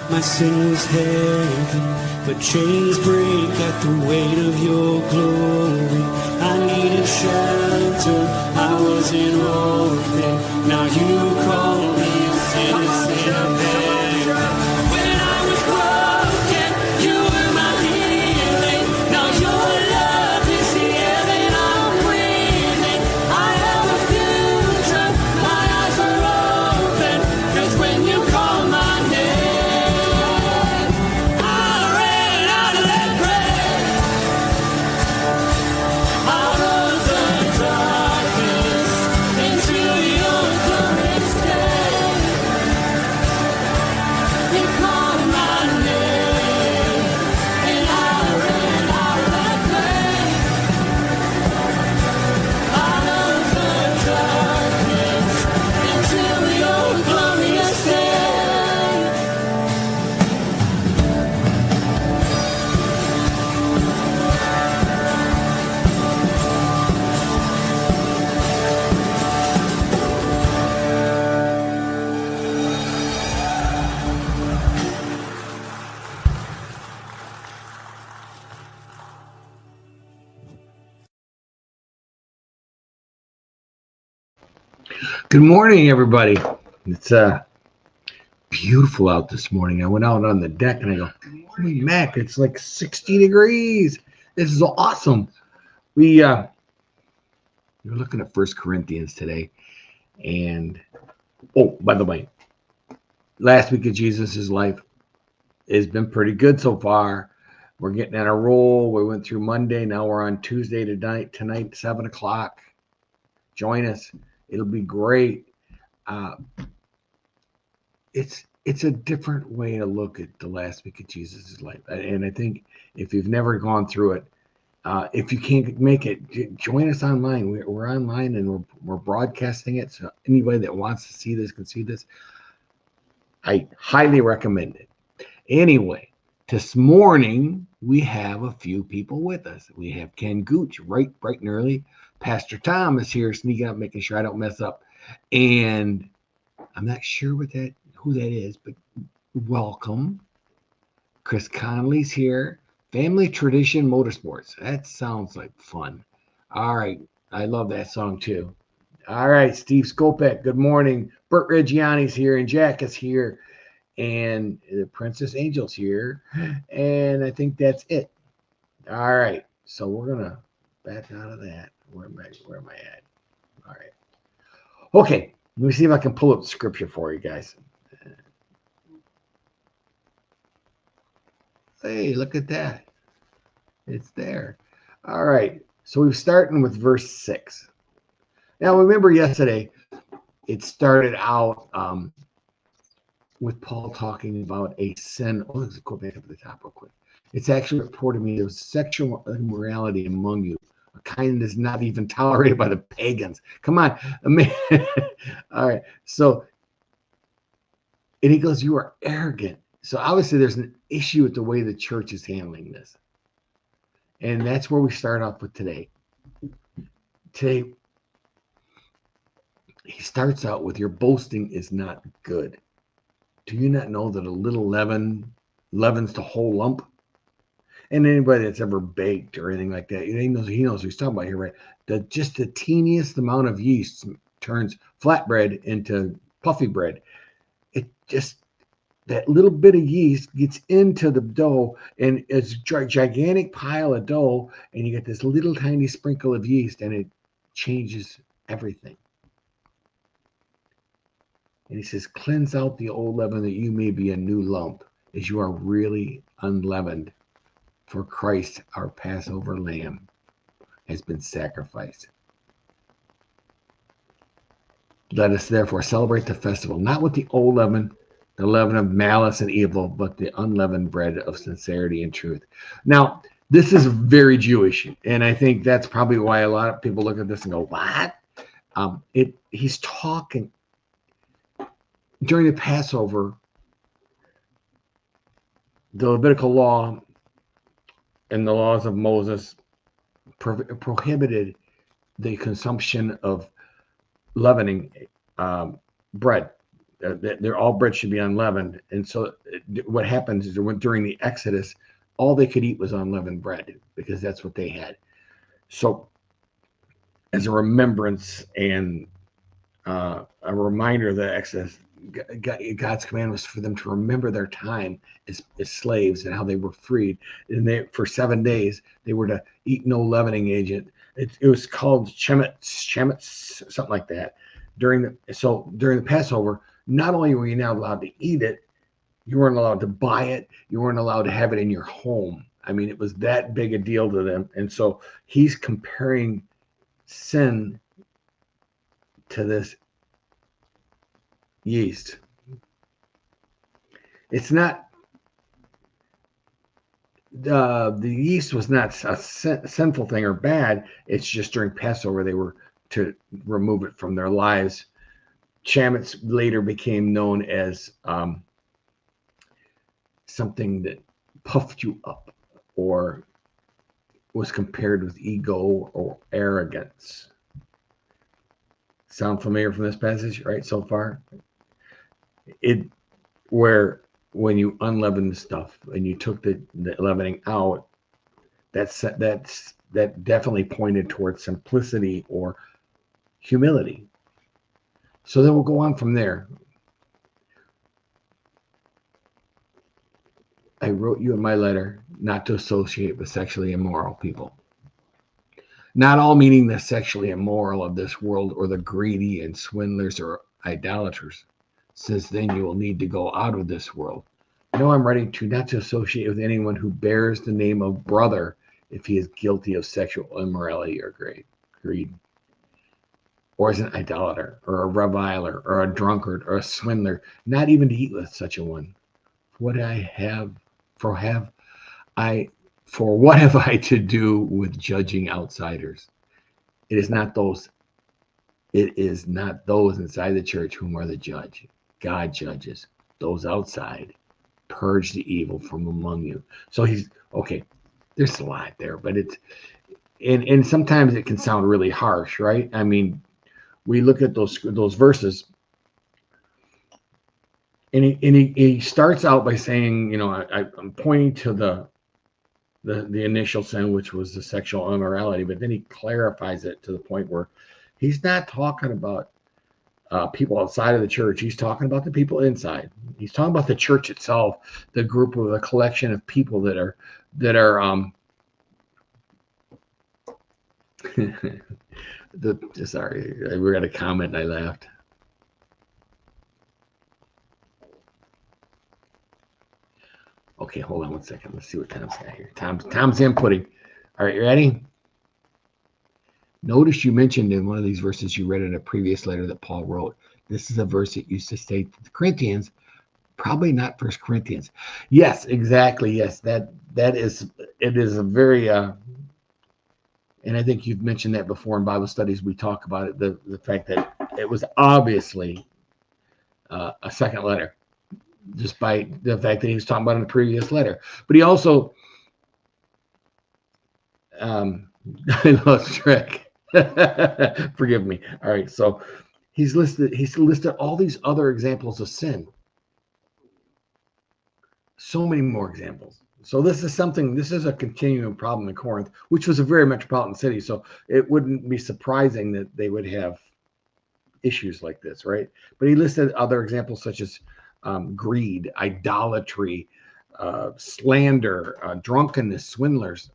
My sin was heavy, but chains break at the weight of your glory. I needed shelter, I was an orphan. Now you call me a citizen of heaven. When I was broken, you were my healing. Now your love is the air that I'm breathing. I have a future, my eyes are open, 'cause when you call my name, Good morning, everybody. It's beautiful out this morning. I went out on the deck and I go, holy Mac, it's like 60 degrees. This is awesome. We're looking at 1 Corinthians today. And, oh, by the way, last week of Jesus' life, It's been pretty good so far. We're getting on a roll. We went through Monday. Now we're on Tuesday tonight, 7 o'clock. Join us. It'll be great. It's a different way to look at the last week of Jesus' life. And I think if you've never gone through it, if you can't make it, join us online. We're online and we're broadcasting it. So anybody that wants to see this can see this. I highly recommend it. Anyway, this morning we have a few people with us. We have Ken Gooch, bright and early. Pastor Tom is here sneaking up, making sure I don't mess up. And I'm not sure who that is, but welcome. Chris Connolly's here. Family Tradition Motorsports. That sounds like fun. All right. I love that song too. All right. Steve Skopek, good morning. Bert Reggiani's here and Jack is here. And the Princess Angel's here. And I think that's it. All right. So we're going to back out of that. Where am I at? All right. Okay. Let me see if I can pull up the scripture for you guys. Hey, look at that. It's there. All right. So we're starting with verse 6. Now, remember yesterday, it started out with Paul talking about a sin. Oh, let's go back up to the top real quick. It's actually reported to me there was sexual immorality among you, a kind that is not even tolerated by the pagans. Come on. All right. So, and he goes, you are arrogant. So obviously there's an issue with the way the church is handling this. And that's where we start off with today. Today, he starts out with your boasting is not good. Do you not know that a little leaven leavens the whole lump? And anybody that's ever baked or anything like that, he knows what he's talking about here, right? Just the teeniest amount of yeast turns flatbread into puffy bread. It just, that little bit of yeast gets into the dough, and it's a gigantic pile of dough, and you get this little tiny sprinkle of yeast, and it changes everything. And he says, cleanse out the old leaven that you may be a new lump, as you are really unleavened. For Christ, our Passover lamb, has been sacrificed. Let us therefore celebrate the festival, not with the old leaven, the leaven of malice and evil, but the unleavened bread of sincerity and truth. Now, this is very Jewish, and I think that's probably why a lot of people look at this and go, what? He's talking during the Passover. The Levitical law and the laws of Moses prohibited the consumption of leavening bread. All bread should be unleavened. And so what happens is during the Exodus, all they could eat was unleavened bread because that's what they had. So as a remembrance and a reminder of the Exodus, God's command was for them to remember their time as slaves and how they were freed. And for 7 days, they were to eat no leavening agent. It was called shemitz, something like that. During the Passover, not only were you not allowed to eat it, you weren't allowed to buy it. You weren't allowed to have it in your home. I mean, it was that big a deal to them. And so he's comparing sin to this yeast. It's not, the yeast was not a sinful thing or bad. It's just during Passover, they were to remove it from their lives. Chametz later became known as something that puffed you up or was compared with ego or arrogance. Sound familiar from this passage, right? So far, where when you unleavened the stuff and you took the leavening out, that definitely pointed towards simplicity or humility. So then we'll go on from there. I wrote you in my letter not to associate with sexually immoral people. Not all meaning the sexually immoral of this world or the greedy and swindlers or idolaters, since then you will need to go out of this world. No, I'm ready to not to associate with anyone who bears the name of brother if he is guilty of sexual immorality or greed, or is an idolater, or a reviler, or a drunkard, or a swindler, not even to eat with such a one. What I have for have I for what have I to do with judging outsiders? It is not those it is not those inside the church whom are the judge. God judges those outside. Purge the evil from among you. So he's okay. There's a lot there, but it's and sometimes it can sound really harsh, right? I mean, we look at those verses, and he starts out by saying, you know, I'm pointing to the initial sin, which was the sexual immorality, but then he clarifies it to the point where he's not talking about people outside of the church. He's talking about the people inside. He's talking about the church itself, the group of a collection of people that are sorry, we got a comment and I laughed. Okay, hold on one second. Let's see what Tom's got here. Tom's inputting. All right, you ready? Notice you mentioned in one of these verses you read in a previous letter that Paul wrote. This is a verse that used to state to the Corinthians, probably not First Corinthians. Yes, exactly. Yes, that is it is a very and I think you've mentioned that before in Bible studies. We talk about it, the fact that it was obviously a second letter, just by the fact that he was talking about in the previous letter. But he also, I lost track. Forgive me. All right, so he's listed all these other examples of sin. So many more examples. So this is a continuing problem in Corinth, which was a very metropolitan city. So it wouldn't be surprising that they would have issues like this, right? But he listed other examples such as greed, idolatry, slander, drunkenness, swindlers.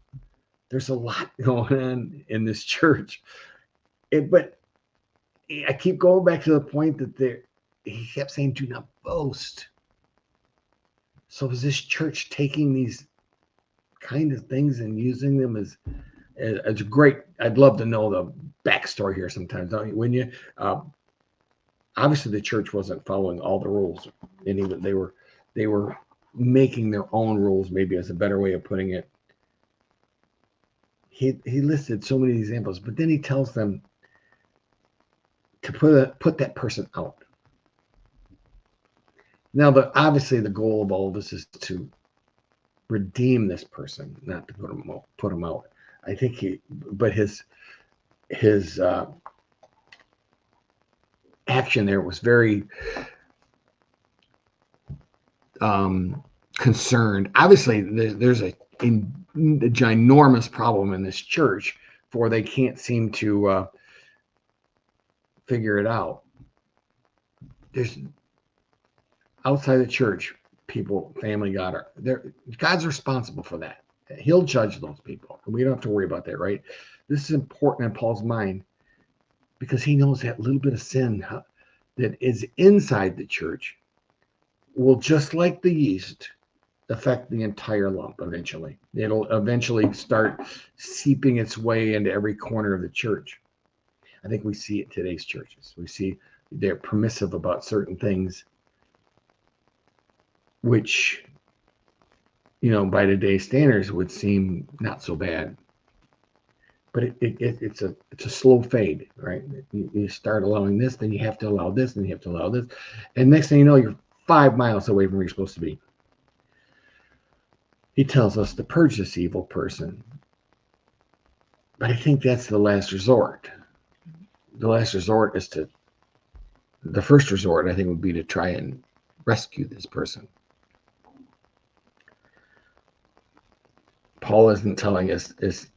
There's a lot going on in this church. But I keep going back to the point that he kept saying, do not boast. So is this church taking these kind of things and using them as great? I'd love to know the backstory here sometimes, don't you? When you obviously the church wasn't following all the rules, and even they were making their own rules, maybe as a better way of putting it. He listed so many examples, but then he tells them to put that person out. Now, obviously the goal of all of this is to redeem this person, not to put him out. I think his action there was very concerned. Obviously, there's a ginormous problem in this church, for they can't seem to figure it out. There's outside the church, people, family, God's responsible for that. He'll judge those people, and we don't have to worry about that, right? This is important in Paul's mind because he knows that little bit of sin that is inside the church will, just like the yeast, affect the entire lump eventually. It'll eventually start seeping its way into every corner of the church. I think we see it in today's churches. We see they're permissive about certain things, which, by today's standards would seem not so bad. But it's a slow fade, right? You start allowing this, then you have to allow this, then you have to allow this. And next thing you know, you're 5 miles away from where you're supposed to be. He tells us to purge this evil person. But I think that's the last resort. The last resort is the first resort, I think, would be to try and rescue this person. Paul isn't telling us this.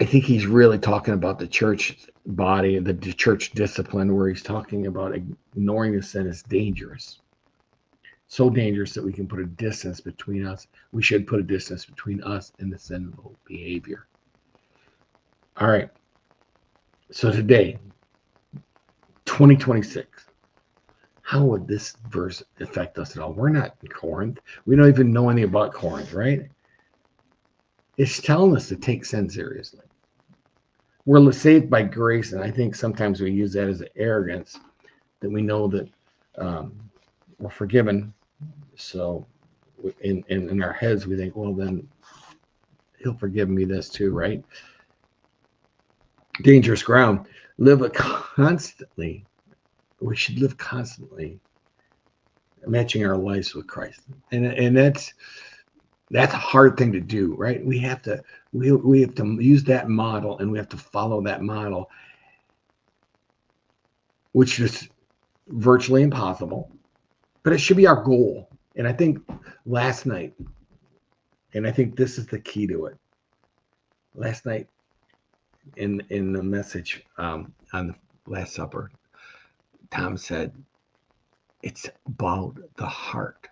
I think he's really talking about the church body, the church discipline, where he's talking about ignoring the sin is dangerous. So dangerous that we can put a distance between us. We should put a distance between us and the sinful behavior. All right. So today, 2026, how would this verse affect us at all? We're not in Corinth. We don't even know anything about Corinth, right? It's telling us to take sin seriously. We're saved by grace, and I think sometimes we use that as an arrogance, that we know that we're forgiven. So in our heads, we think, well, then he'll forgive me this too, right? Dangerous ground. We should live constantly matching our lives with Christ. And that's a hard thing to do, right? We have to use that model, and we have to follow that model, which is virtually impossible, but it should be our goal. And I think last night, and I think this is the key to it. Last night in the message on the Last Supper, Tom said, it's about the heart.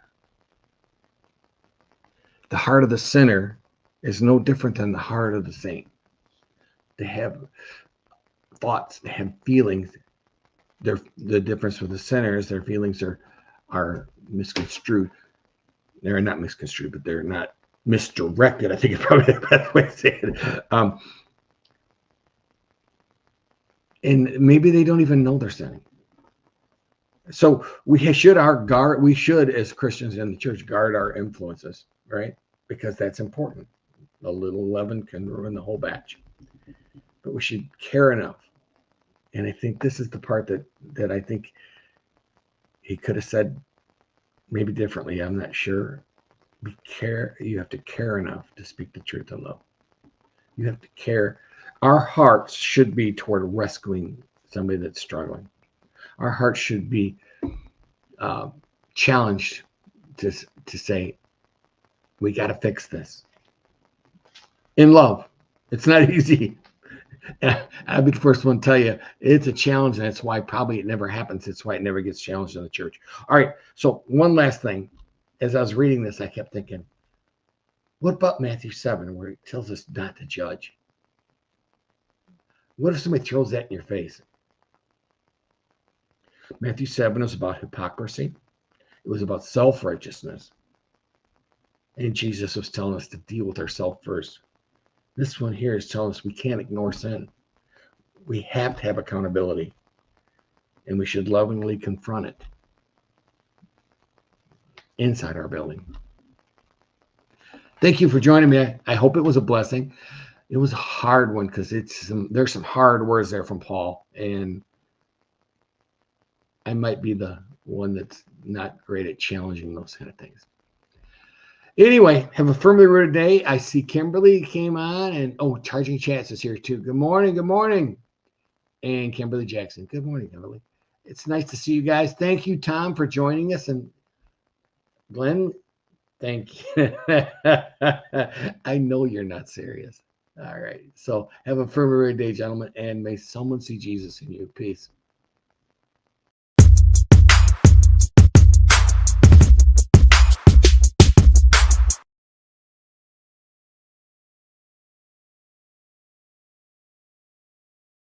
The heart of the sinner is no different than the heart of the saint. They have thoughts, they have feelings. The difference with the sinner is their feelings are misconstrued. They're not misconstrued, but they're not misdirected. I think it's probably the best way to say it. And maybe they don't even know they're sinning. So we should, as Christians in the church, guard our influences, right? Because that's important. A little leaven can ruin the whole batch. But we should care enough. And I think this is the part that I think he could have said maybe differently. I'm not sure. You have to care enough to speak the truth in love. You have to care. Our hearts should be toward rescuing somebody that's struggling. Our hearts should be challenged to say, we got to fix this. In love. It's not easy. I'll be the first one to tell you, it's a challenge, and that's why probably it never happens. It's why it never gets challenged in the church. All right, so one last thing. As I was reading this, I kept thinking, what about Matthew 7, where it tells us not to judge? What if somebody throws that in your face? Matthew 7 was about hypocrisy. It was about self-righteousness. And Jesus was telling us to deal with ourselves first. This one here is telling us we can't ignore sin. We have to have accountability. And we should lovingly confront it inside our building. Thank you for joining me. I hope it was a blessing. It was a hard one because there's some hard words there from Paul. And I might be the one that's not great at challenging those kind of things. Anyway, have a firmly rooted day. I see Kimberly came on, and Charging Chats is here too. Good morning. Good morning. And Kimberly Jackson. Good morning, Kimberly. It's nice to see you guys. Thank you, Tom, for joining us. And Glenn, thank you. I know you're not serious. All right. So have a firmly rooted day, gentlemen, and may someone see Jesus in you. Peace.